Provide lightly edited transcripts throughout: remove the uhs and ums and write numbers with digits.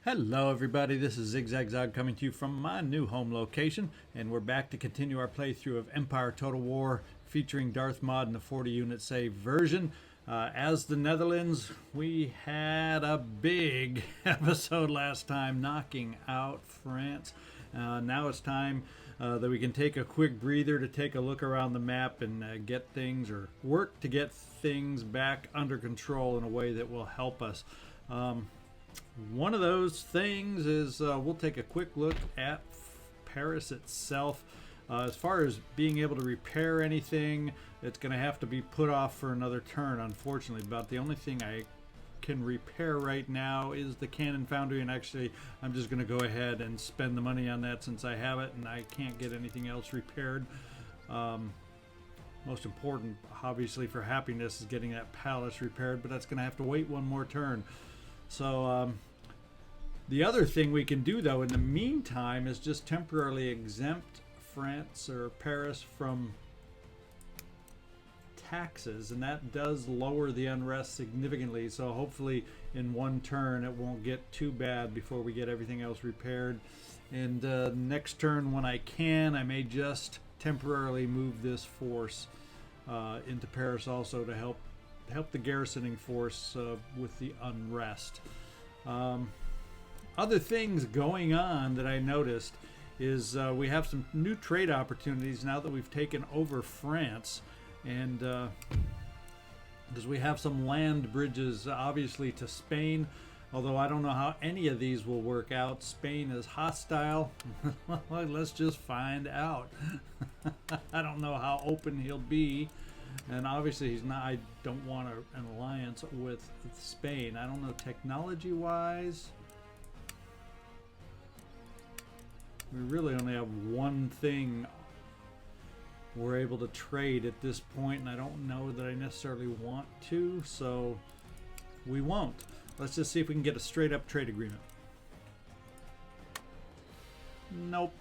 Hello everybody, this is ZigZagZog coming to you from my new home location, and we're back to continue our playthrough of Empire Total War featuring Darthmod in the 40 unit save version. As the Netherlands, we had a big episode last time knocking out France. Now it's time that we can take a quick breather to take a look around the map and get things, or work to get things back under control in a way that will help us. One of those things is we'll take a quick look at Paris itself. As far as being able to repair anything, it's going to have to be put off for another turn, unfortunately. About the only thing I can repair right now is the cannon foundry, and actually I'm just going to go ahead and spend the money on that since I have it and I can't get anything else repaired. Most important, obviously, for happiness is getting that palace repaired, but that's going to have to wait one more turn. So the other thing we can do, though, in the meantime, is just temporarily exempt France or Paris from taxes, and that does lower the unrest significantly. So hopefully in one turn it won't get too bad before we get everything else repaired. And next turn, when I can, I may just temporarily move this force into Paris also to help the garrisoning force with the unrest. Other things going on that I noticed is we have some new trade opportunities now that we've taken over France, and because we have some land bridges obviously to Spain, although I don't know how any of these will work out. Spain is hostile. Well, let's just find out. I don't know how open he'll be. And obviously he's not. I don't want an alliance with Spain. I don't know, technology-wise, we really only have one thing we're able to trade at this point, and I don't know that I necessarily want to, so we won't. Let's just see if we can get a straight-up trade agreement. Nope.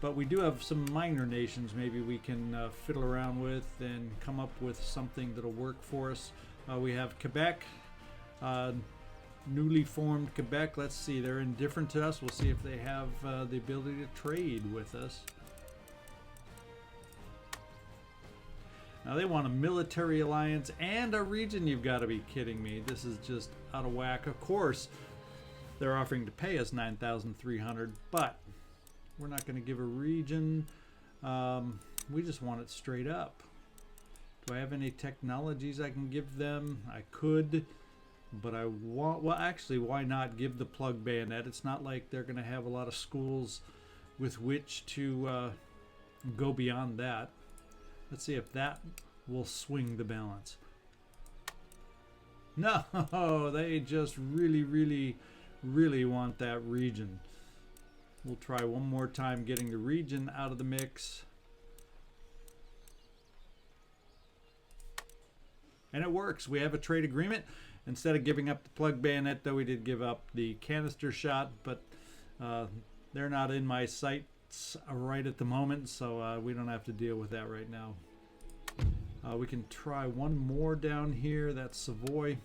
But we do have some minor nations maybe we can fiddle around with and come up with something that'll work for us. We have Quebec, newly formed Quebec. Let's see, they're indifferent to us. We'll see if they have the ability to trade with us. Now they want a military alliance and a region. You've got to be kidding me. This is just out of whack. Of course, they're offering to pay us 9,300, but we're not going to give a region. We just want it straight up. Do I have any technologies I can give them? I could, but I want, well, actually, why not give the plug bayonet? It's not like they're going to have a lot of schools with which to go beyond that. Let's see if that will swing the balance. No, they just really, really, really want that region. We'll try one more time getting the region out of the mix. And it works. We have a trade agreement. Instead of giving up the plug bayonet, though, we did give up the canister shot, but they're not in my sights right at the moment, so we don't have to deal with that right now. We can try one more down here. That's Savoy.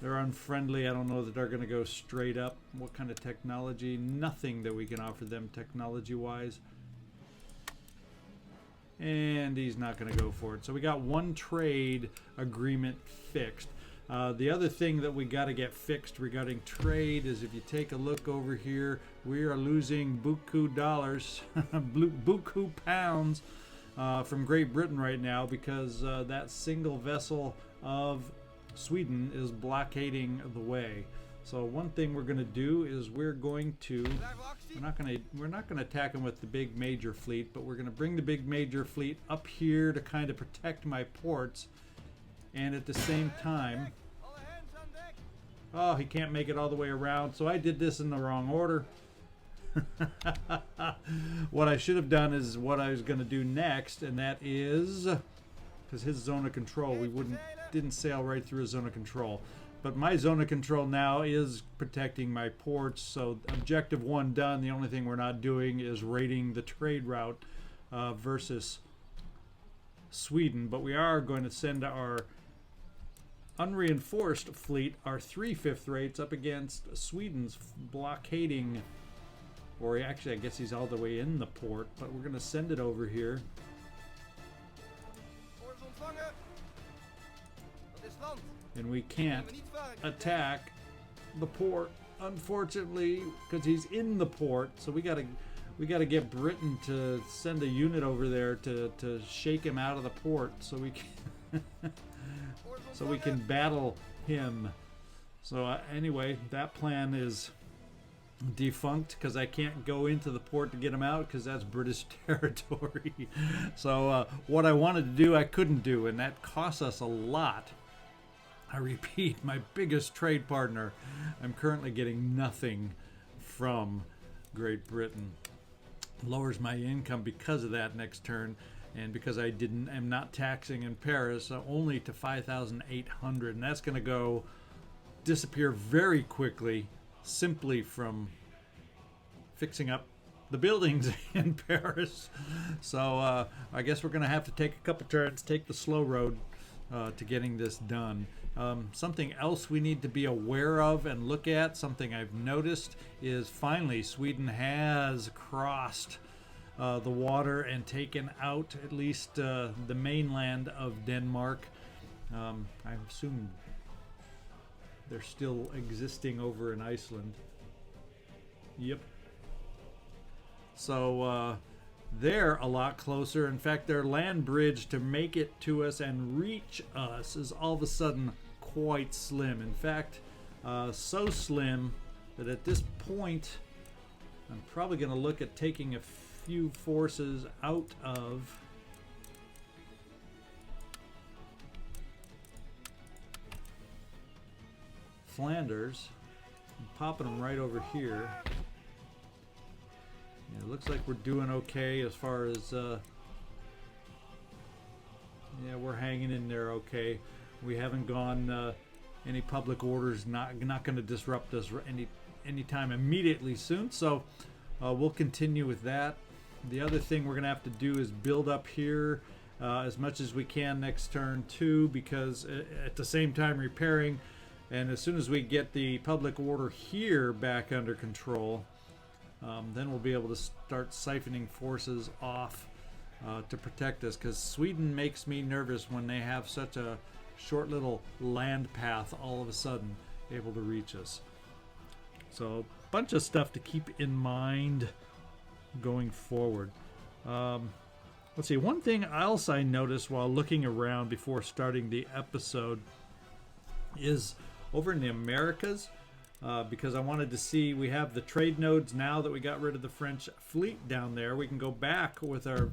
They're unfriendly. I don't know that they're going to go straight up. What kind of technology? Nothing that we can offer them technology-wise. And he's not going to go for it. So we got one trade agreement fixed. The other thing that we got to get fixed regarding trade is, if you take a look over here, we are losing buku dollars, buku pounds from Great Britain right now, because that single vessel of Sweden is blockading the way. So one thing we're going to do is we're not going to attack them with the big major fleet, but we're going to bring the big major fleet up here to kind of protect my ports, and at the same time, oh, he can't make it all the way around, so I did this in the wrong order. What I should have done is what I was going to do next, and that is, because his zone of control, didn't sail right through his zone of control. But my zone of control now is protecting my ports, so objective 1 done. The only thing we're not doing is raiding the trade route versus Sweden, but we are going to send our unreinforced fleet are 3/5 rates up against Sweden's blockading, or actually I guess he's all the way in the port, but we're going to send it over here. And we can't attack the port, unfortunately, because he's in the port. So we gotta get Britain to send a unit over there to shake him out of the port, so we can so we can battle him. So anyway, that plan is defunct because I can't go into the port to get him out because that's British territory. So what I wanted to do, I couldn't do, and that cost us a lot. I repeat, my biggest trade partner. I'm currently getting nothing from Great Britain. Lowers my income because of that next turn, and because am not taxing in Paris, only to 5,800, and that's going to disappear very quickly, simply from fixing up the buildings in Paris. So I guess we're going to have to take a couple turns, take the slow road to getting this done. Something else we need to be aware of and look at, something I've noticed, is finally Sweden has crossed the water and taken out at least the mainland of Denmark. I assume they're still existing over in Iceland. Yep. So they're a lot closer. In fact, their land bridge to make it to us and reach us is all of a sudden quite slim. In fact, so slim that at this point I'm probably going to look at taking a few forces out of Flanders and popping them right over here. Yeah, it looks like we're doing okay as far as yeah, we're hanging in there okay. We haven't gone any public orders, not going to disrupt us anytime immediately soon, so we'll continue with that. The other thing we're going to have to do is build up here as much as we can next turn too, because at the same time repairing, and as soon as we get the public order here back under control, then we'll be able to start siphoning forces off to protect us, because Sweden makes me nervous when they have such a short little land path all of a sudden able to reach us. So a bunch of stuff to keep in mind going forward. Let's see, one thing else I noticed while looking around before starting the episode is over in the Americas, because I wanted to see, we have the trade nodes now that we got rid of the French fleet down there. We can go back with our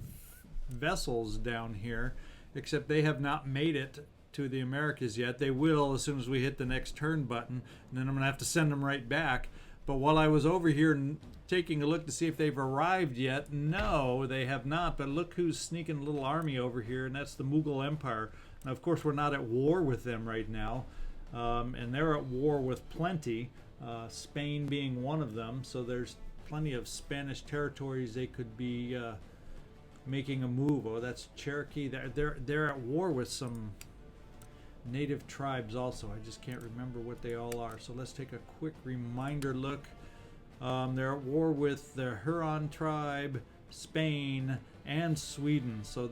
vessels down here, except they have not made it to the Americas yet. They will as soon as we hit the next turn button, and then I'm gonna have to send them right back. But while I was over here taking a look to see if they've arrived yet, no, they have not. But look who's sneaking a little army over here, and that's the Mughal Empire. Now, of course, we're not at war with them right now, and they're at war with plenty, Spain being one of them. So there's plenty of Spanish territories they could be making a move. Oh, that's Cherokee. They're at war with some native tribes also. I just can't remember what they all are. So let's take a quick reminder look. They're at war with the Huron tribe, Spain, and Sweden. So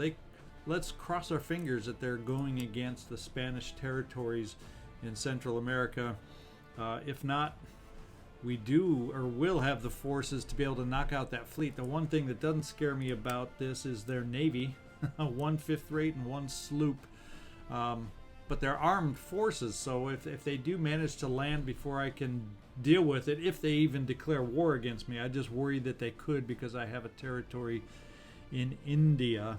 let's cross our fingers that they're going against the Spanish territories in Central America. If not, we do or will have the forces to be able to knock out that fleet. The one thing that doesn't scare me about this is their navy, 1/5 rate and 1 sloop. But they're armed forces, so if they do manage to land before I can deal with it, if they even declare war against me, I just worry that they could, because I have a territory in India.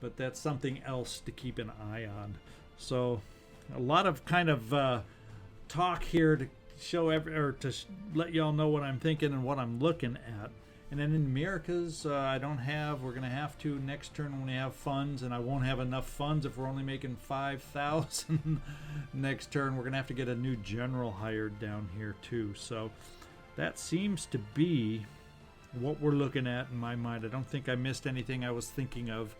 But that's something else to keep an eye on. So a lot of kind of talk here to show let y'all know what I'm thinking and what I'm looking at. And then in Americas, we're going to have to next turn when we have funds, and I won't have enough funds if we're only making 5,000 next turn. We're going to have to get a new general hired down here too. So that seems to be what we're looking at in my mind. I don't think I missed anything I was thinking of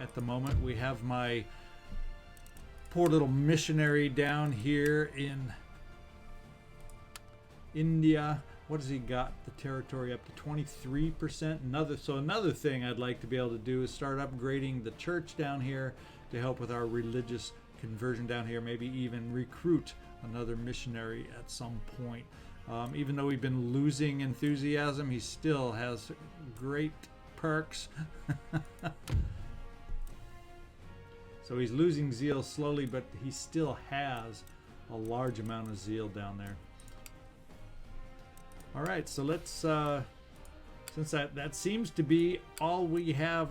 at the moment. We have my poor little missionary down here in India. What has he got? The territory up to 23%. Another thing I'd like to be able to do is start upgrading the church down here to help with our religious conversion down here. Maybe even recruit another missionary at some point. Even though we've been losing enthusiasm, he still has great perks. So he's losing zeal slowly, but he still has a large amount of zeal down there. All right, so let's, since that seems to be all we have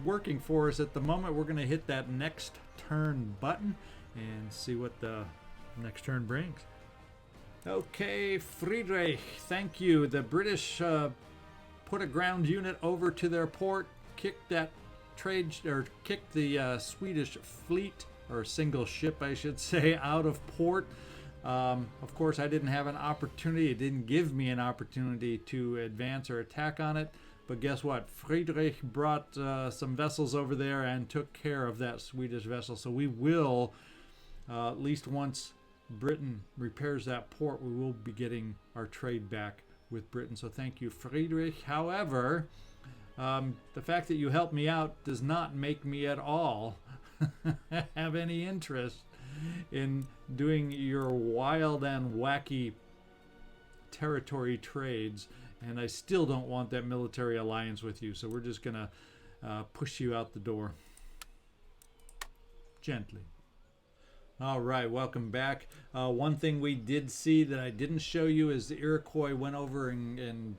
working for us at the moment, we're going to hit that next turn button and see what the next turn brings. Okay, Friedrich, thank you. The British put a ground unit over to their port, kicked that kicked the Swedish fleet, or single ship I should say, out of port. Of course, I didn't have an opportunity. It didn't give me an opportunity to advance or attack on it. But guess what? Friedrich brought some vessels over there and took care of that Swedish vessel. So we will, at least once Britain repairs that port, we will be getting our trade back with Britain. So thank you, Friedrich. However, the fact that you helped me out does not make me at all have any interest in doing your wild and wacky territory trades, and I still don't want that military alliance with you, so we're just gonna push you out the door gently. All right, welcome back. One thing we did see that I didn't show you is the Iroquois went over and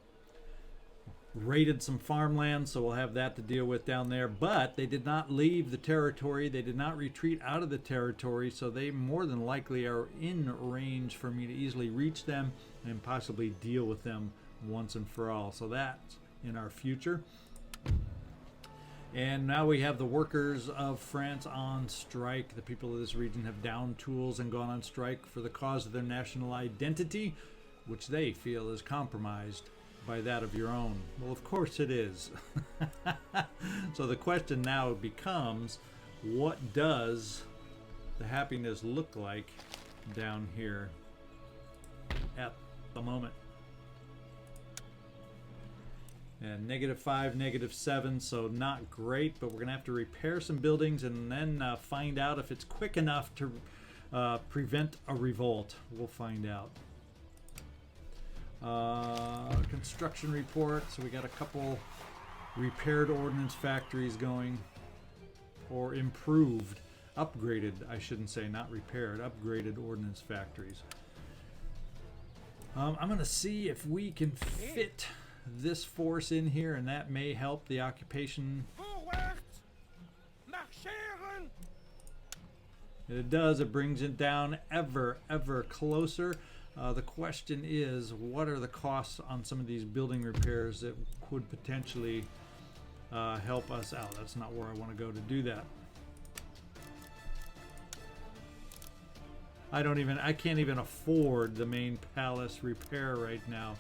raided some farmland, so we'll have that to deal with down there. But they did not leave the territory. They did not retreat out of the territory, so they more than likely are in range for me to easily reach them and possibly deal with them once and for all. So that's in our future. And now we have the workers of France on strike. The people of this region have downed tools and gone on strike for the cause of their national identity, which they feel is compromised by that of your own. Well, of course it is. So the question now becomes, what does the happiness look like down here at the moment? And -5, -7, so not great, but we're gonna have to repair some buildings and then find out if it's quick enough to prevent a revolt. We'll find out. Construction report. So we got a couple repaired ordnance factories going, or improved, upgraded, I shouldn't say, not repaired, upgraded ordnance factories. I'm going to see if we can fit this force in here, and that may help the occupation. And it does. It brings it down ever closer. The question is, what are the costs on some of these building repairs that could potentially help us out? That's not where I want to go to do that. I can't even afford the main palace repair right now.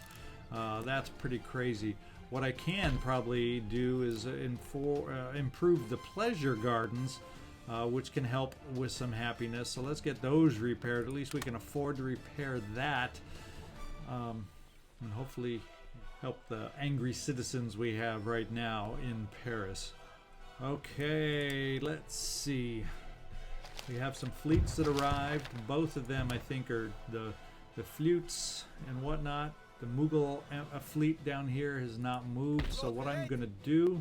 That's pretty crazy. What I can probably do is improve the pleasure gardens, which can help with some happiness. So let's get those repaired. At least we can afford to repair that, and hopefully help the angry citizens we have right now in Paris. Okay, let's see. We have some fleets that arrived. Both of them, I think, are the flutes and whatnot. The Mughal fleet down here has not moved. So what I'm going to do,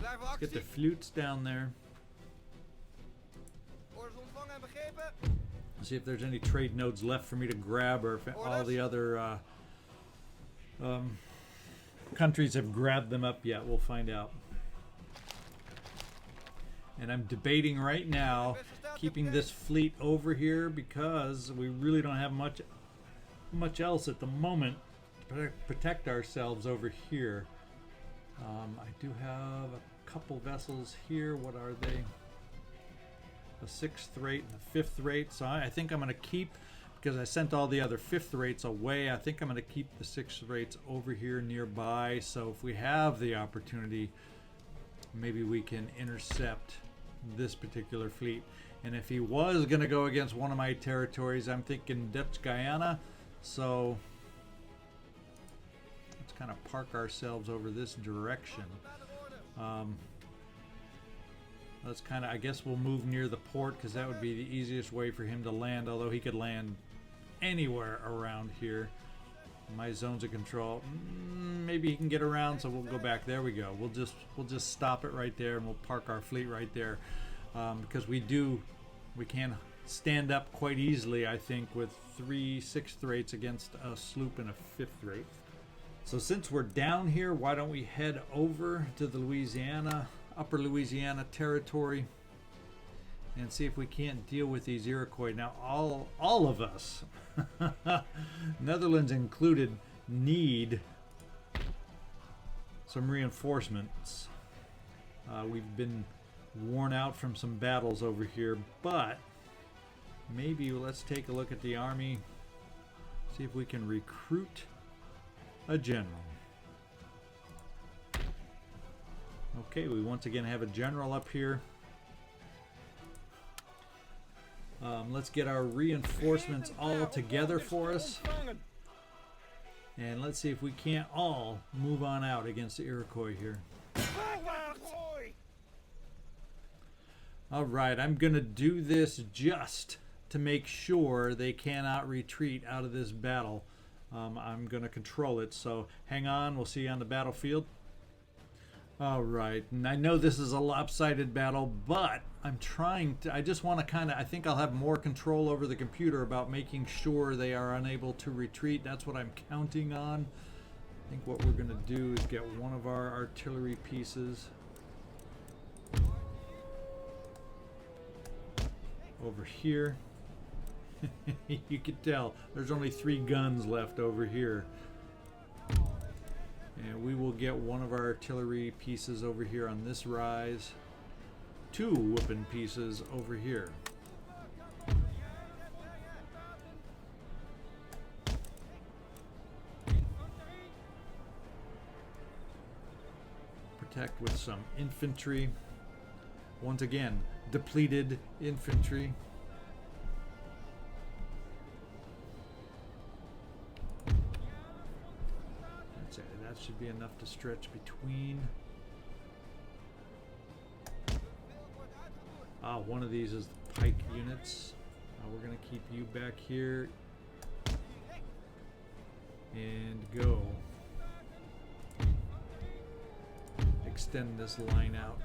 let's get the flutes down there. See if there's any trade nodes left for me to grab, or if all the other countries have grabbed them up yet. We'll find out. And I'm debating right now keeping this fleet over here because we really don't have much else at the moment to protect ourselves over here. I do have a couple vessels here. What are they? The 6th rate and the 5th rate. So I think I'm going to keep, because I sent all the other 5th rates away, I think I'm going to keep the 6th rates over here nearby. So if we have the opportunity, maybe we can intercept this particular fleet. And if he was going to go against one of my territories, I'm thinking Dutch Guyana. So let's kind of park ourselves over this direction. Let's kind of, I guess we'll move near the port because that would be the easiest way for him to land, although he could land anywhere around here. My zones of control, maybe he can get around, so we'll go back. There we go. We'll just stop it right there, and we'll park our fleet right there, because we can stand up quite easily, I think, with 3 6th rates against a sloop and a 5th rate. So since we're down here, why don't we head over to the Upper Louisiana territory and see if we can't deal with these Iroquois. Now, all of us, Netherlands included, need some reinforcements. We've been worn out from some battles over here, but maybe let's take a look at the army, see if we can recruit a general. Okay, we once again have a general up here. Let's get our reinforcements all together for us. And let's see if we can't all move on out against the Iroquois here. Alright, I'm going to do this just to make sure they cannot retreat out of this battle. I'm going to control it, so hang on, we'll see you on the battlefield. Alright, and I know this is a lopsided battle, but I'm trying to, I just want to I think I'll have more control over the computer about making sure they are unable to retreat. That's what I'm counting on. I think what we're going to do is get one of our artillery pieces over here. You can tell there's only 3 guns left over here. And we will get one of our artillery pieces over here on this rise. 2 whooping pieces over here. Protect with some infantry. Once again, depleted infantry. That should be enough to stretch between. One of these is the pike units. We're going to keep you back here and go. Extend this line out.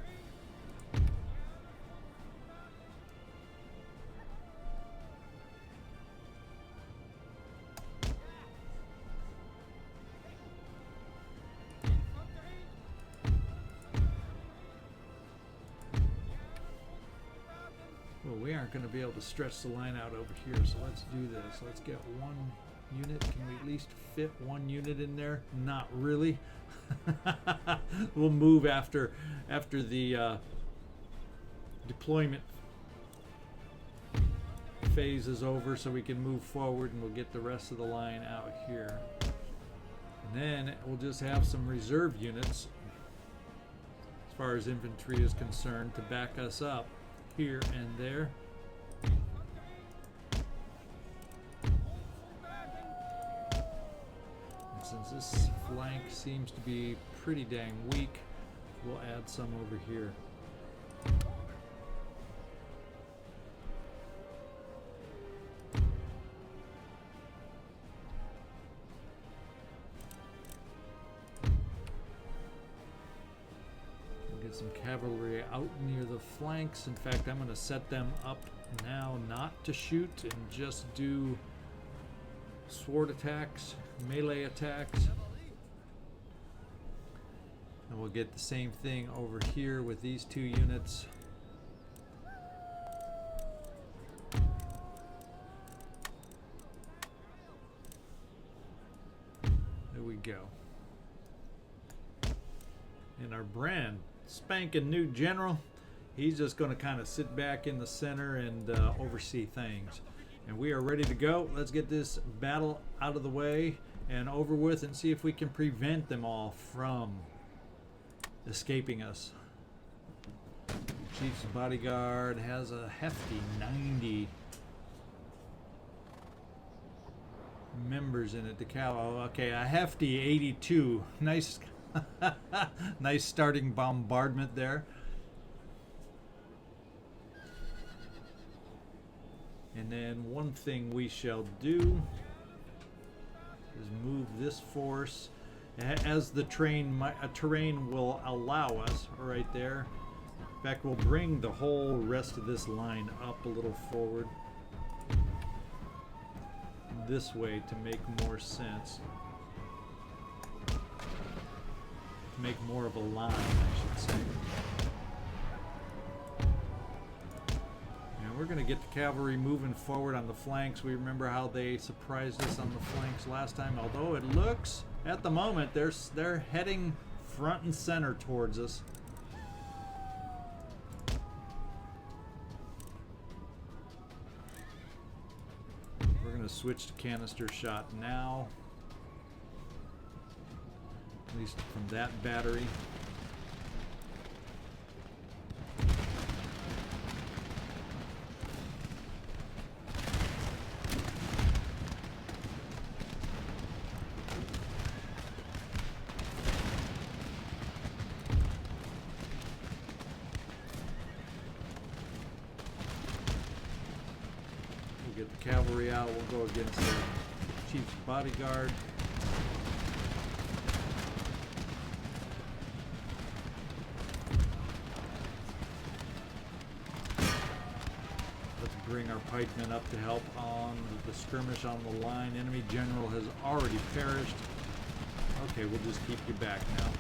We aren't going to be able to stretch the line out over here, so let's do this. Let's get 1 unit. Can we at least fit 1 unit in there? Not really. We'll move after the deployment phase is over, so we can move forward, and we'll get the rest of the line out here. And then we'll just have some reserve units, as far as infantry is concerned, to back us up here and there. And since this flank seems to be pretty dang weak, we'll add some over here. Some cavalry out near the flanks. In fact, I'm going to set them up now not to shoot and just do sword attacks, melee attacks. And we'll get the same thing over here with these 2 units. There we go. And our brand spanking new general, he's just going to kind of sit back in the center and oversee things. And we are ready to go. Let's get this battle out of the way and over with, and see if we can prevent them all from escaping us. Chief's bodyguard has a hefty 90 members in it. Okay, a hefty 82. Nice, nice starting bombardment there. And then one thing we shall do is move this force as the terrain will allow us, right there. In fact, we'll bring the whole rest of this line up a little forward this way to make more sense. To make more of a line, I should say. And we're going to get the cavalry moving forward on the flanks. We remember how they surprised us on the flanks last time, although it looks, at the moment, they're heading front and center towards us. We're going to switch to canister shot now, at least from that battery. Cavalry out, we'll go against the Chief's bodyguard. Let's bring our pikemen up to help on the skirmish on the line. Enemy general has already perished. Okay, we'll just keep you back now.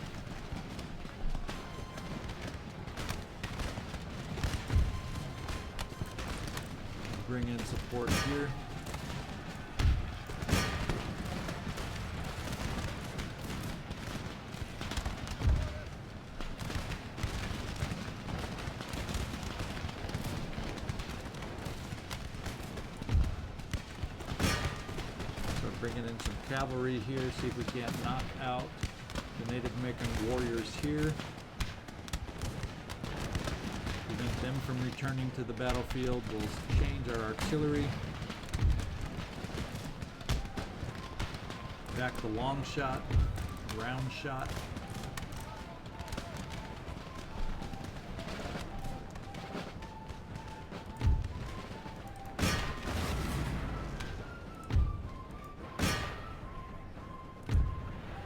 Bring in support here. Start bringing in some cavalry here, see if we can't knock out the Native American warriors here. Prevent them from returning to the battlefield. We'll change our artillery. Back to long shot, round shot.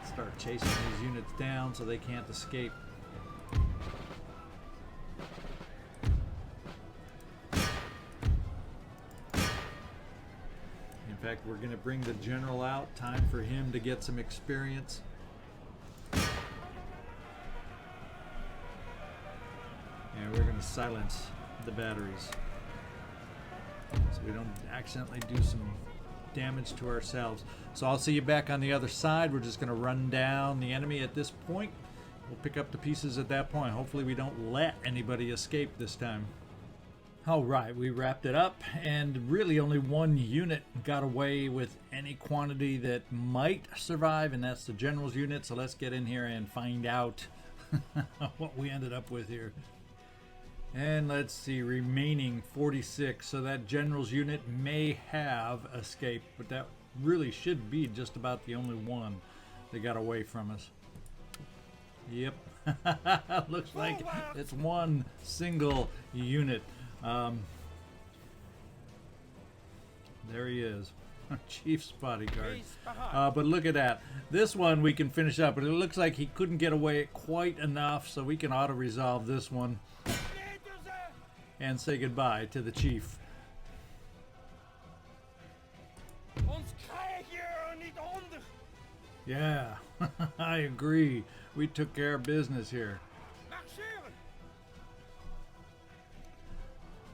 Start chasing these units down so they can't escape. In fact, we're going to bring the general out. Time for him to get some experience. And we're going to silence the batteries so we don't accidentally do some damage to ourselves. So I'll see you back on the other side. We're just going to run down the enemy at this point. We'll pick up the pieces at that point. Hopefully we don't let anybody escape this time. All right, we wrapped it up, and really only one unit got away with any quantity that might survive, and that's the general's unit. So let's get in here and find out what we ended up with here. And let's see, remaining 46. So that general's unit may have escaped, but that really should be just about the only one that got away from us. Yep, looks like it's one single unit. There he is, Chief's bodyguard. But look at that. This one we can finish up, but it looks like he couldn't get away quite enough, so we can auto-resolve this one and say goodbye to the chief. Yeah, I agree. We took care of business here.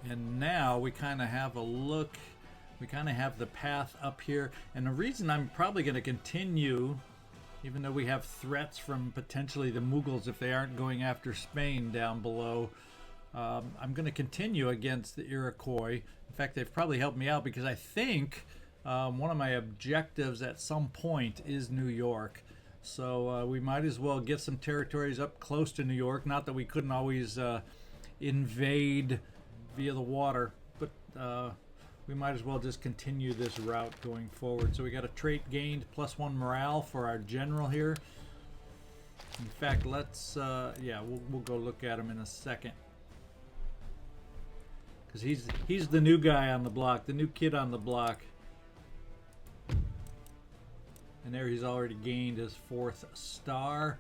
And now we kind of have a look. We kind of have the path up here. And the reason I'm probably going to continue, even though we have threats from potentially the Mughals if they aren't going after Spain down below, I'm going to continue against the Iroquois. In fact, they've probably helped me out because I think one of my objectives at some point is New York. So we might as well get some territories up close to New York. Not that we couldn't always invade via the water, but we might as well just continue this route going forward. So we got a trait gained +1 morale for our general here. In fact, let's yeah, we'll go look at him in a second, because he's the new guy on the block, the new kid on the block. And there he's already gained his 4th star.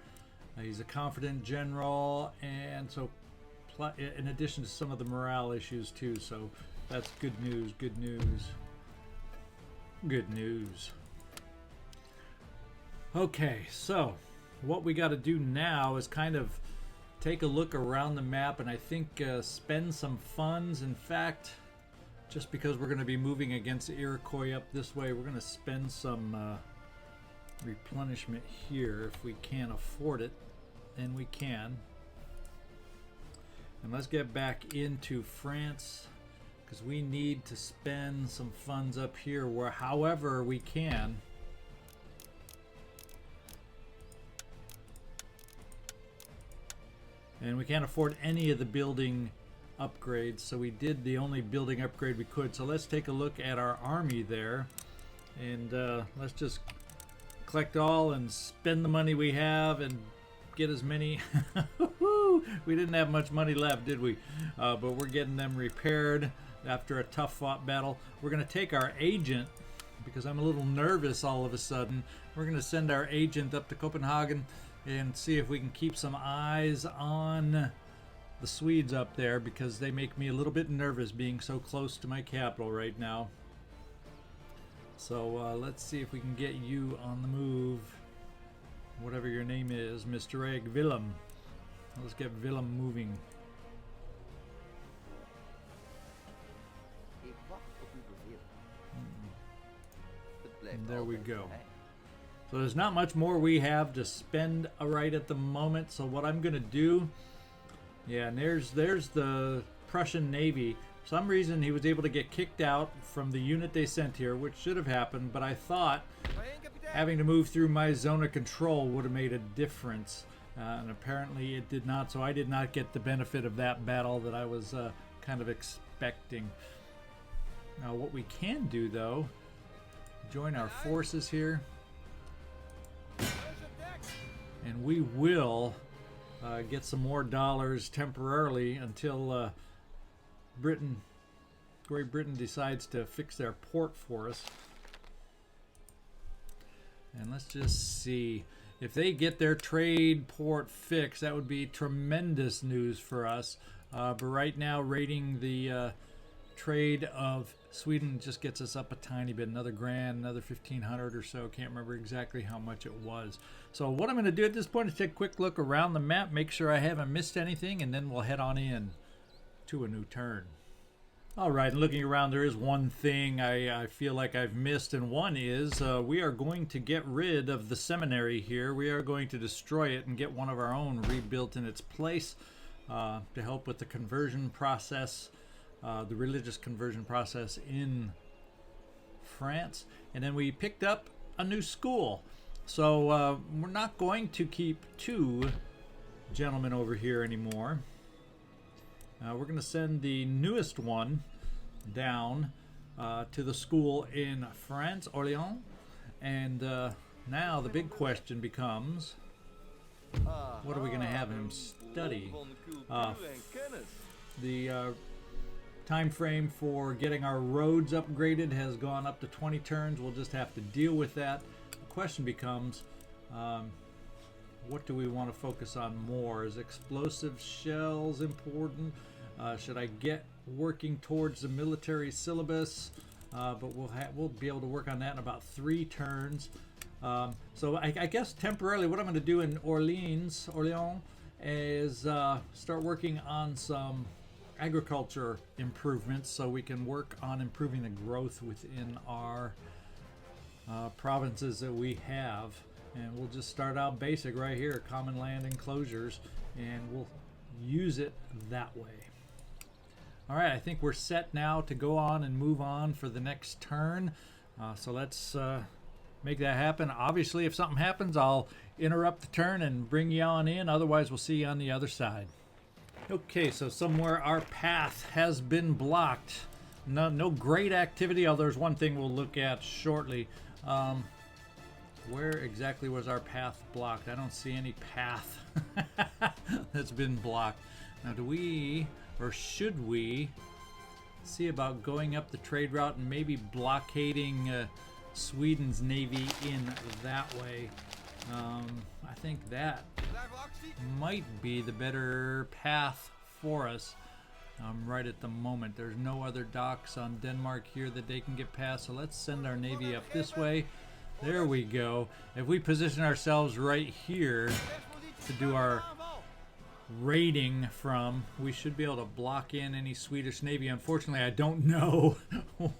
He's a confident general, and so in addition to some of the morale issues too, so that's good news, good news, good news. Okay, so what we got to do now is kind of take a look around the map, and I think spend some funds. In fact, just because we're going to be moving against the Iroquois up this way, we're going to spend some replenishment here if we can afford it, and we can. And let's get back into France, because we need to spend some funds up here where however we can. And we can't afford any of the building upgrades, so we did the only building upgrade we could. So let's take a look at our army there, and let's just collect all and spend the money we have and get as many. We didn't have much money left, did we? But we're getting them repaired after a tough fought battle. We're going to take our agent, because I'm a little nervous all of a sudden. We're going to send our agent up to Copenhagen and see if we can keep some eyes on the Swedes up there, because they make me a little bit nervous being so close to my capital right now. So let's see if we can get you on the move, whatever your name is, Mr. Egg Willem. Let's get Willem moving. And there we go. So there's not much more we have to spend right at the moment. So what I'm going to do, yeah, and there's the Prussian Navy. For some reason he was able to get kicked out from the unit they sent here, which should have happened, but I thought having to move through my zone of control would have made a difference, and apparently it did not. So I did not get the benefit of that battle that I was kind of expecting. Now what we can do though, join our forces here, and we will get some more dollars temporarily until Great Britain decides to fix their port for us. And let's just see if they get their trade port fixed. That would be tremendous news for us. But right now, rating the trade of Sweden just gets us up a tiny bit, another grand, another 1,500 or so. Can't remember exactly how much it was. So what I'm going to do at this point is take a quick look around the map, make sure I haven't missed anything, and then we'll head on in to a new turn. All right, looking around, there is one thing I feel like I've missed, and one is we are going to get rid of the seminary here. We are going to destroy it and get one of our own rebuilt in its place to help with the conversion process, the religious conversion process in France. And then we picked up a new school. So we're not going to keep 2 gentlemen over here anymore. We're going to send the newest one down to the school in France, Orléans. And now the big question becomes, what are we going to have him study? The time frame for getting our roads upgraded has gone up to 20 turns. We'll just have to deal with that. The question becomes, what do we want to focus on more? Is explosive shells important? Should I get working towards the military syllabus? But we'll be able to work on that in about 3 turns. So I guess temporarily what I'm going to do in Orleans is start working on some agriculture improvements so we can work on improving the growth within our provinces that we have. And we'll just start out basic right here, common land enclosures, and we'll use it that way. All right, I think we're set now to go on and move on for the next turn. So let's make that happen. Obviously, if something happens, I'll interrupt the turn and bring you on in. Otherwise, we'll see you on the other side. Okay, so somewhere our path has been blocked. No great activity, although there's one thing we'll look at shortly. Where exactly was our path blocked? I don't see any path that's been blocked. Now, do we, or should we, see about going up the trade route and maybe blockading Sweden's navy in that way? I think that might be the better path for us right at the moment. There's no other docks on Denmark here that they can get past, so let's send our navy up this way. There we go. If we position ourselves right here to do our raiding from, we should be able to block in any Swedish navy. Unfortunately, I don't know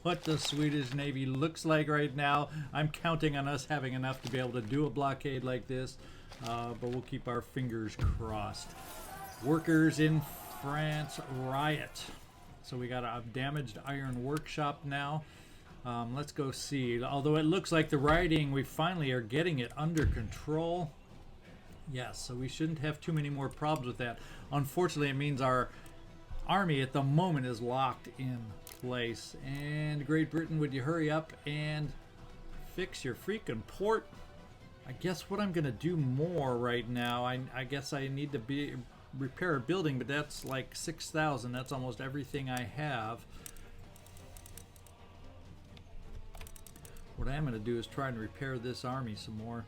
what the Swedish navy looks like right now. I'm counting on us having enough to be able to do a blockade like this, but we'll keep our fingers crossed. Workers in France riot. So we got a damaged iron workshop now. Let's go see. Although it looks like the rioting, we finally are getting it under control. Yes, so we shouldn't have too many more problems with that. Unfortunately, it means our army at the moment is locked in place. And Great Britain, would you hurry up and fix your freaking port? I guess what I'm going to do more right now, I guess I need to repair a building, but that's like 6,000. That's almost everything I have. What I am going to do is try and repair this army some more.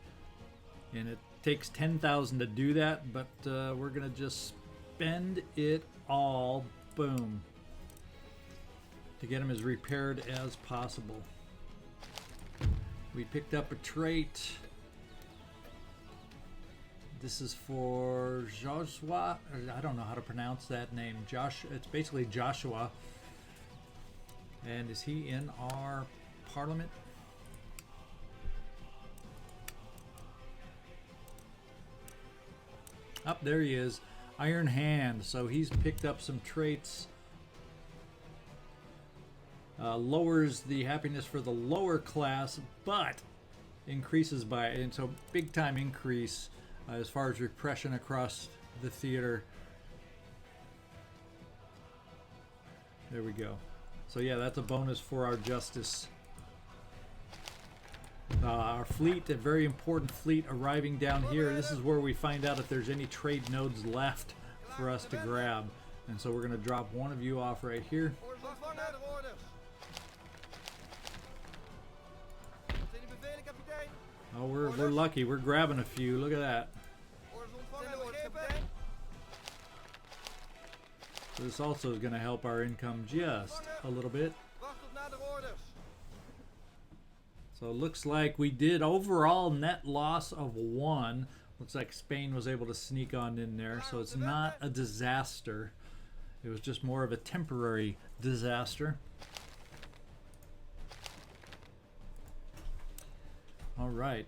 And it takes 10,000 to do that, but we're going to just spend it all, boom, to get them as repaired as possible. We picked up a trait. This is for Joshua. I don't know how to pronounce that name. It's basically Joshua. And is he in our parliament? Up there he is. Iron Hand. So he's picked up some traits. Lowers the happiness for the lower class, but increases by, and so big time increase as far as repression across the theater. There we go. So yeah, that's a bonus for our justice. Our fleet, a very important fleet arriving down here. This is where we find out if there's any trade nodes left for us to grab. And so we're going to drop one of you off right here. Oh, we're lucky. We're grabbing a few. Look at that. So this also is going to help our income just a little bit. So it looks like we did overall net loss of 1. Looks like Spain was able to sneak on in there. So it's not a disaster. It was just more of a temporary disaster. All right.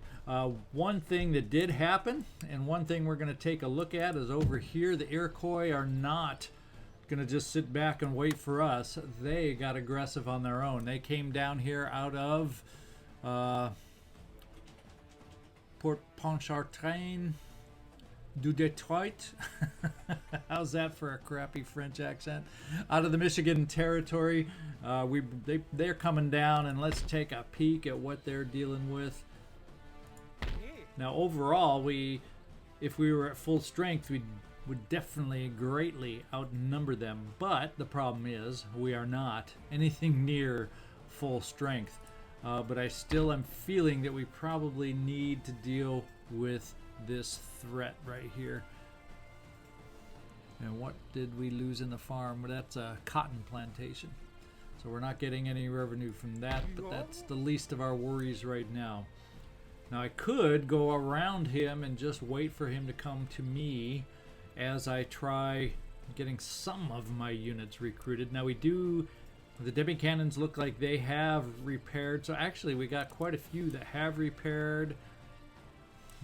One thing that did happen, and one thing we're going to take a look at, is over here. The Iroquois are not going to just sit back and wait for us. They got aggressive on their own. They came down here out of Port Pontchartrain du Detroit. How's that for a crappy French accent? Out of the Michigan territory. They're coming down, and let's take a peek at what they're dealing with. Now overall, if we were at full strength, we would definitely greatly outnumber them. But the problem is we are not anything near full strength. But I still am feeling that we probably need to deal with this threat right here. And what did we lose in the farm? Well, that's a cotton plantation. So we're not getting any revenue from that, but that's the least of our worries right now. Now I could go around him and just wait for him to come to me as I try getting some of my units recruited. Now the Demi cannons look like they have repaired. So actually we got quite a few that have repaired.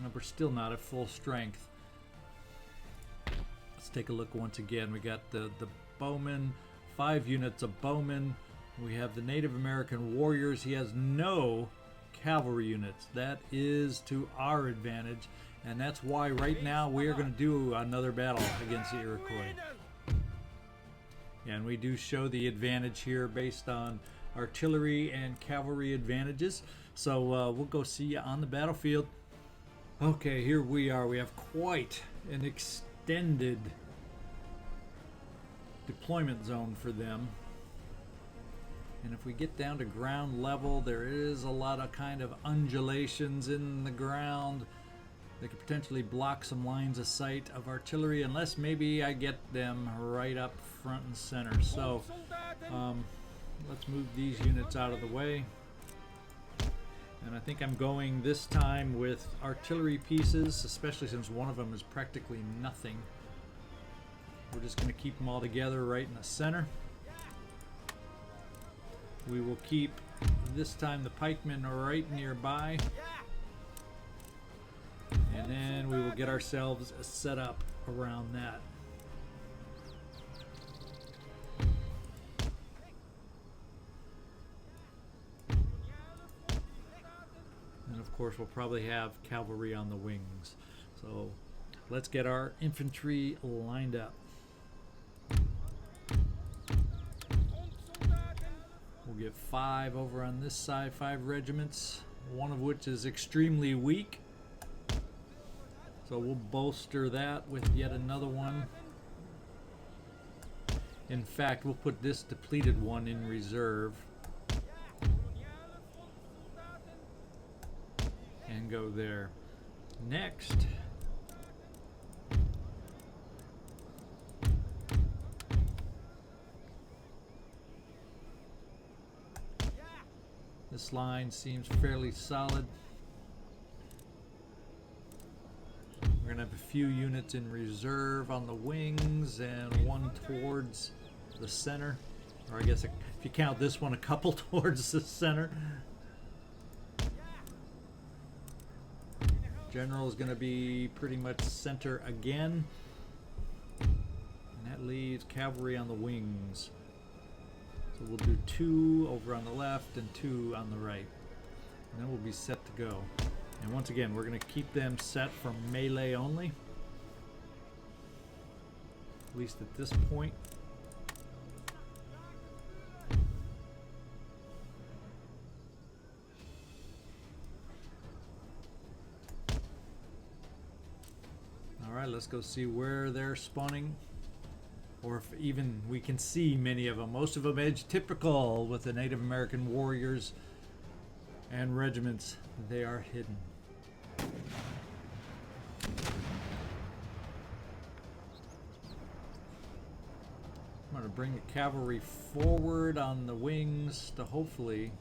And we're still not at full strength. Let's take a look once again. We got the bowmen, 5 units of bowmen. We have the Native American warriors. He has no cavalry units. That is to our advantage, and that's why right now we are going to do another battle against the Iroquois. And we do show the advantage here based on artillery and cavalry advantages. So we'll go see you on the battlefield. Okay, here we are. We have quite an extended deployment zone for them. And if we get down to ground level, there is a lot of kind of undulations in the ground. They could potentially block some lines of sight of artillery, unless maybe I get them right up front and center. So let's move these units out of the way. And I think I'm going this time with artillery pieces, especially since one of them is practically nothing. We're just going to keep them all together right in the center. We will keep, this time, the pikemen right nearby. And then we will get ourselves set up around that. And of course we'll probably have cavalry on the wings. So let's get our infantry lined up. We'll get 5 over on this side, 5 regiments, one of which is extremely weak. So we'll bolster that with yet another one. In fact, we'll put this depleted one in reserve. And go there. Next, this line seems fairly solid. We're going to have a few units in reserve on the wings and one towards the center. Or I guess if you count this one, a couple towards the center. General is going to be pretty much center again. And that leaves cavalry on the wings. So we'll do 2 over on the left and 2 on the right. And then we'll be set to go. And once again, we're going to keep them set for melee only. At least at this point. Alright, let's go see where they're spawning. Or if even we can see many of them. Most of them edge typical with the Native American warriors and regiments. They are hidden. I'm going to bring the cavalry forward on the wings to hopefully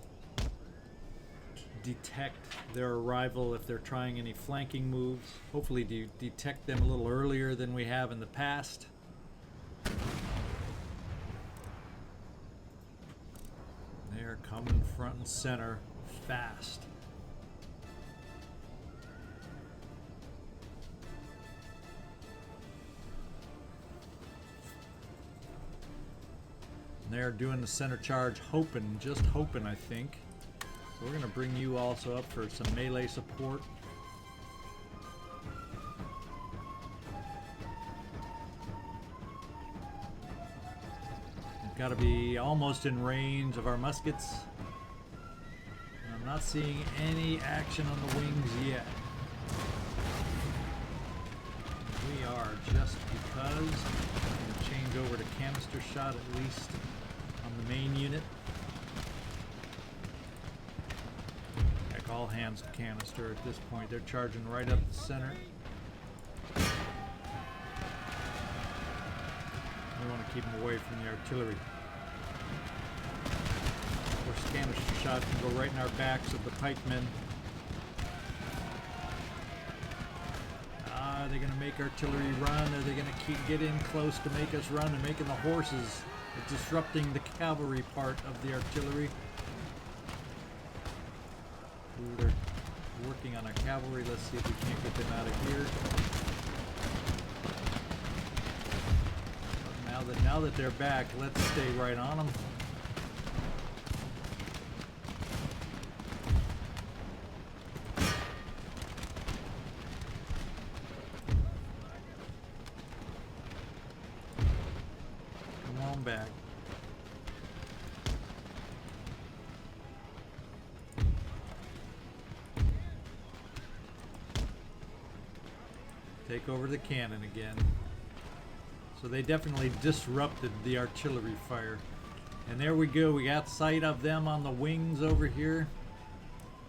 detect their arrival if they're trying any flanking moves. Hopefully detect them a little earlier than we have in the past. They're coming front and center fast. They're doing the center charge, just hoping, I think. So we're going to bring you also up for some melee support. We've got to be almost in range of our muskets. And I'm not seeing any action on the wings yet. We are, just because. I'm going to change over to canister shot at least on the main unit. Heck, all hands canister at this point. They're charging right up the center. We want to keep them away from the artillery. Of course, canister shot can go right in our backs of the pikemen. Are they going to make artillery run? Are they going to get in close to make us run and making the horses, disrupting the cavalry part of the artillery? Ooh, they're working on our cavalry. Let's see if we can't get them out of here. But now that they're back, let's stay right on them. back. Take over the cannon again. So they definitely disrupted the artillery fire. And there we go. We got sight of them on the wings over here.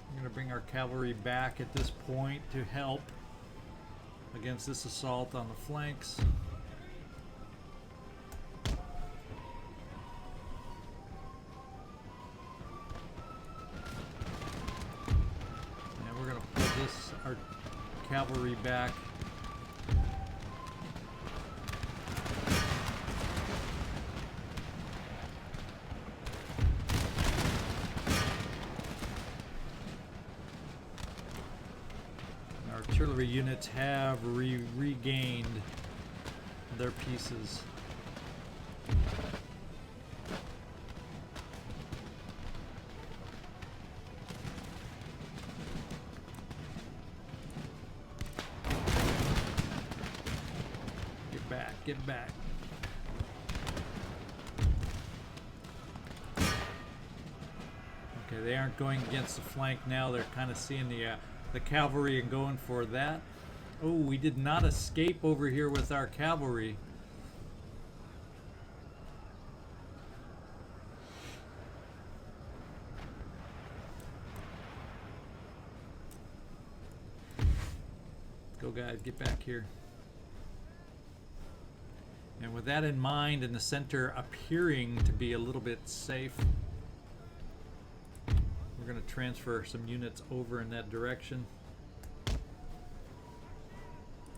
I'm going to bring our cavalry back at this point to help against this assault on the flanks. And we're going to pull this our cavalry back. Artillery units have regained their pieces. Get back, get back. Okay, they aren't going against the flank now. They're kind of seeing the cavalry and going for that. Oh, we did not escape over here with our cavalry. Go guys, get back here. And with that in mind and the center appearing to be a little bit safe, we're going to transfer some units over in that direction.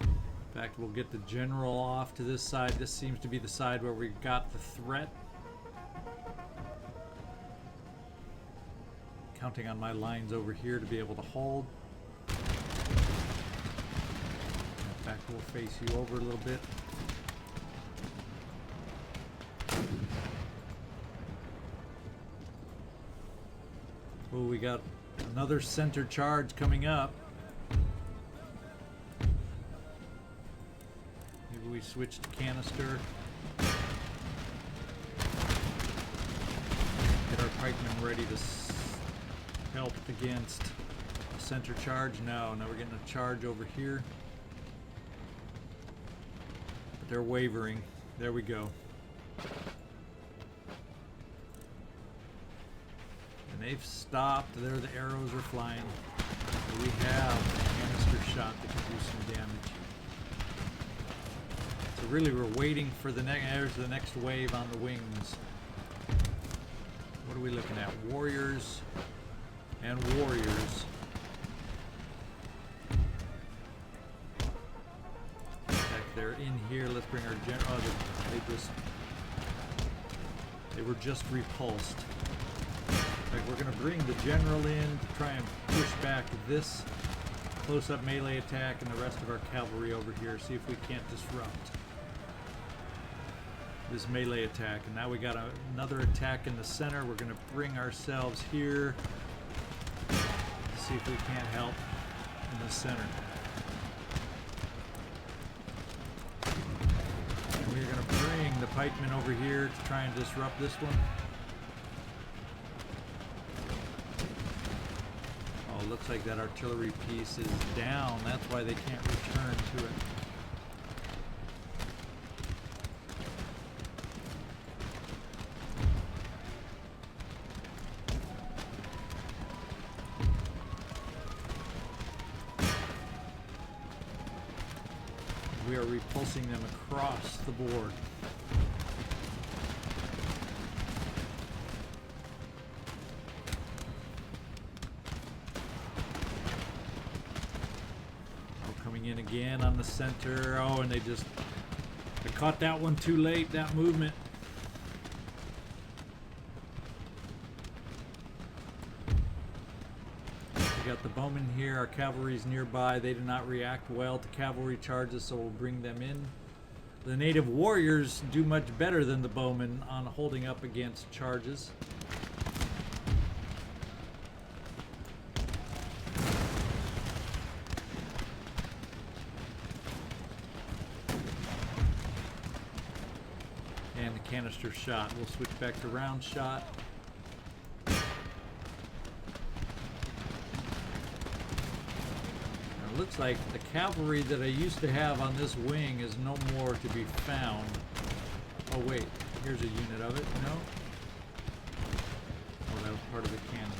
In fact, we'll get the general off to this side. This seems to be the side where we got the threat. Counting on my lines over here to be able to hold. In fact, we'll face you over a little bit. Oh, we got another center charge coming up. Maybe we switch to canister. Get our pikemen ready to help against a center charge. No, now we're getting a charge over here. But they're wavering. There we go. They've stopped. There the arrows are flying. We have a canister shot that can do some damage. So really we're waiting for the next, there's the next wave on the wings. What are we looking at? Warriors and warriors. In fact, they're in here. Let's bring our general. Oh, they were just repulsed. Like we're going to bring the general in to try and push back this close-up melee attack and the rest of our cavalry over here. See if we can't disrupt this melee attack. And now we got another attack in the center. We're going to bring ourselves here. See if we can't help in the center. And we're going to bring the pikemen over here to try and disrupt this one. Looks like that artillery piece is down. That's why they can't return to it. We are repulsing them across the board. In again on the center. Oh, and they caught that one too late, that movement. We got the bowmen here. Our cavalry's nearby. They do not react well to cavalry charges, so we'll bring them in. The native warriors do much better than the bowmen on holding up against charges. canister shot. We'll switch back to round shot. Now, it looks like the cavalry that I used to have on this wing is no more to be found. Oh wait, here's a unit of it. No? Oh, that was part of the cannon.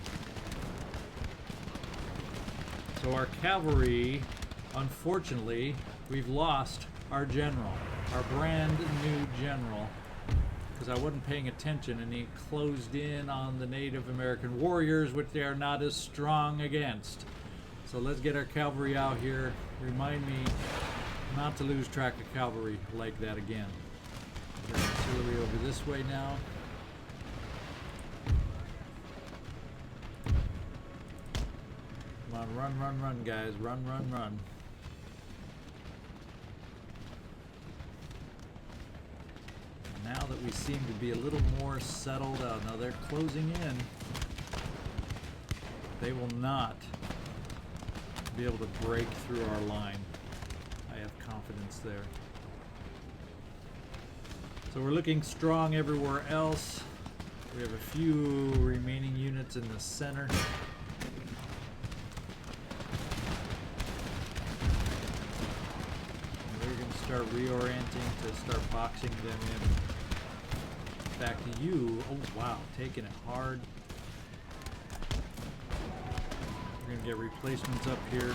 So our cavalry, unfortunately, we've lost our general, our brand new general, because I wasn't paying attention and he closed in on the Native American warriors, which they are not as strong against. So let's get our cavalry out here. Remind me not to lose track of cavalry like that again. Get artillery over this way now. Come on, run, run, run, guys. Run, run, run. Now that we seem to be a little more settled out, now they're closing in. They will not be able to break through our line. I have confidence there. So we're looking strong everywhere else. We have a few remaining units in the center. Start reorienting to start boxing them in. Back to you. Oh wow, taking it hard. We're gonna get replacements up here.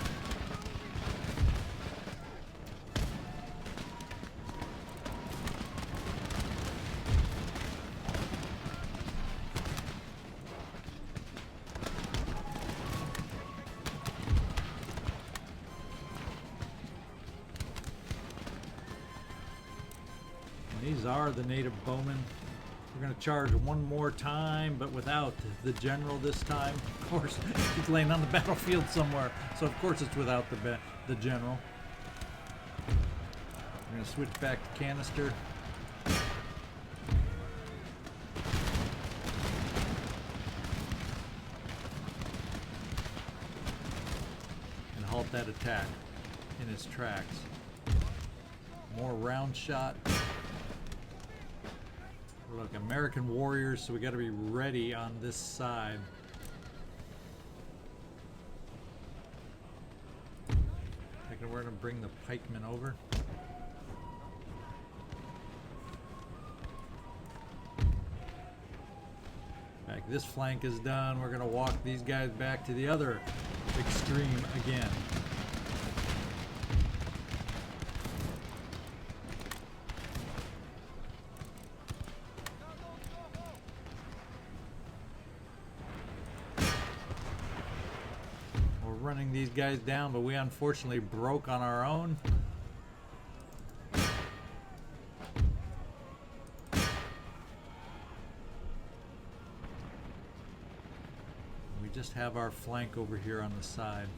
These are the native bowmen. We're going to charge one more time, but without the general this time. Of course, he's laying on the battlefield somewhere, so of course it's without the general. We're going to switch back to canister. And halt that attack in its tracks. More round shot. Look, American warriors, so we got to be ready on this side. We're going to bring the pikemen over. Back, this flank is done. We're going to walk these guys back to the other extreme again. Running these guys down, but we unfortunately broke on our own. We just have our flank over here on the side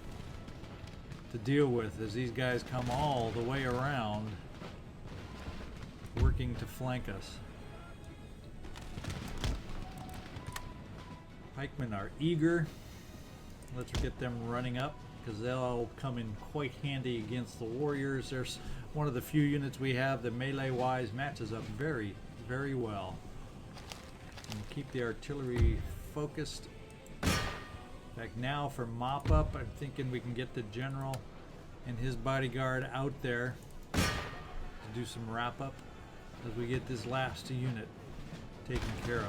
to deal with as these guys come all the way around, working to flank us. Pikemen are eager. Let's get them running up because they'll come in quite handy against the warriors. There's one of the few units we have that melee-wise matches up very, very well. And we'll keep the artillery focused. In fact, now for mop-up, I'm thinking we can get the general and his bodyguard out there to do some wrap-up as we get this last unit taken care of.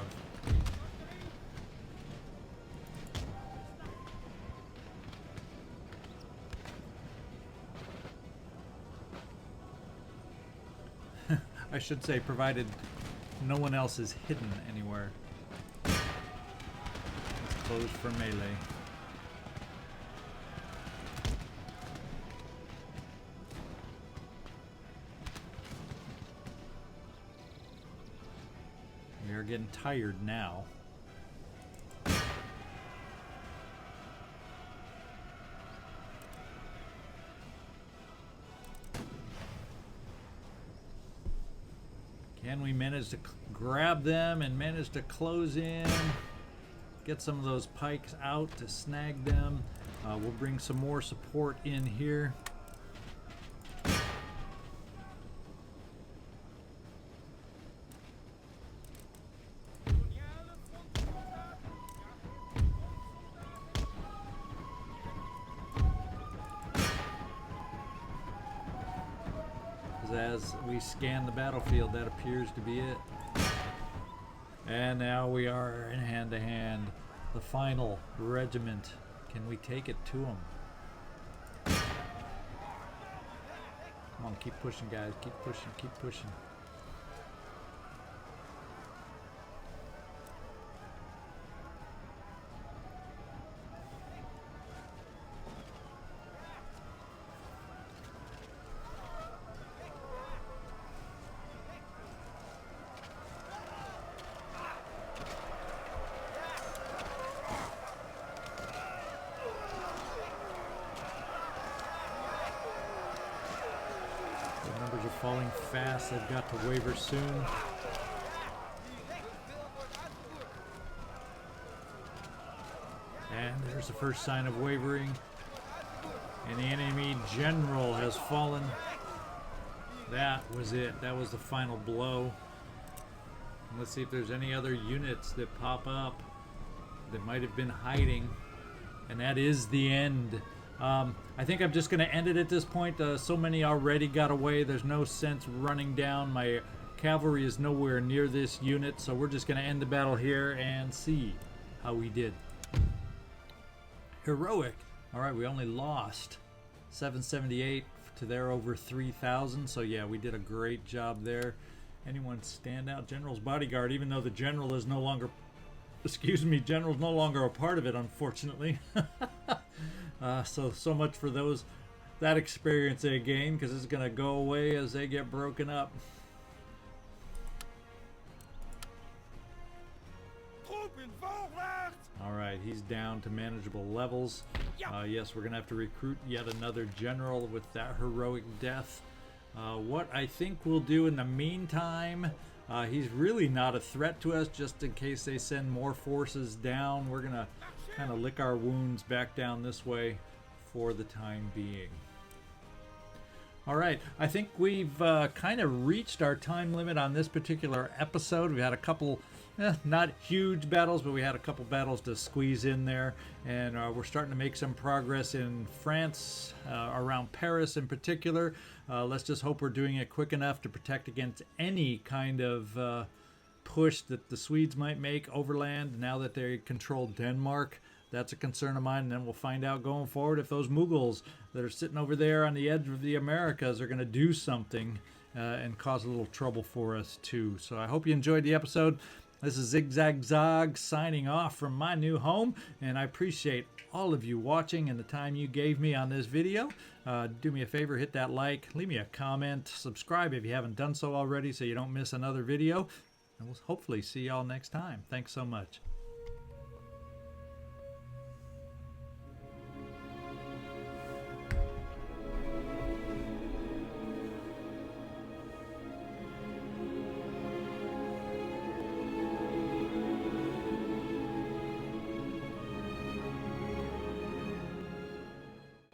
I should say, provided no one else is hidden anywhere. It's closed for melee. We are getting tired now. Can we manage to grab them and manage to close in? Get some of those pikes out to snag them. We'll bring some more support in here. because as we scan the battlefield, that appears to be it. And now we are in hand-to-hand. The final regiment. Can we take it to them? Come on, keep pushing, guys. Keep pushing, keep pushing. The numbers are falling fast. They've got to waver soon. And there's the first sign of wavering. And the enemy general has fallen. That was it. That was the final blow. And let's see if there's any other units that pop up that might have been hiding. And that is the end. I think I'm just going to end it at this point. So many already got away. There's no sense running down. My cavalry is nowhere near this unit. So we're just going to end the battle here and see how we did. Heroic. All right, we only lost 778 to their over 3,000. So yeah, we did a great job there. Anyone stand out? General's bodyguard, even though the general is no longer, general's no longer a part of it, unfortunately. So much for that experience they gain, because it's going to go away as they get broken up. All right, he's down to manageable levels. Yes, we're going to have to recruit yet another general with that heroic death. What I think we'll do in the meantime, he's really not a threat to us. Just in case they send more forces down, we're going to kind of lick our wounds back down this way for the time being. All right, I think we've kind of reached our time limit on this particular episode. We had a couple, not huge battles, but we had a couple battles to squeeze in there. And we're starting to make some progress in France, around Paris in particular. Let's just hope we're doing it quick enough to protect against any kind of push that the Swedes might make overland now that they control Denmark. That's a concern of mine, and then we'll find out going forward if those Mughals that are sitting over there on the edge of the Americas are going to do something and cause a little trouble for us too. So I hope you enjoyed the episode. This is ZigZagZog signing off from my new home, and I appreciate all of you watching and the time you gave me on this video. Do me a favor, hit that like, leave me a comment, subscribe if you haven't done so already so you don't miss another video, and we'll hopefully see y'all next time. Thanks so much.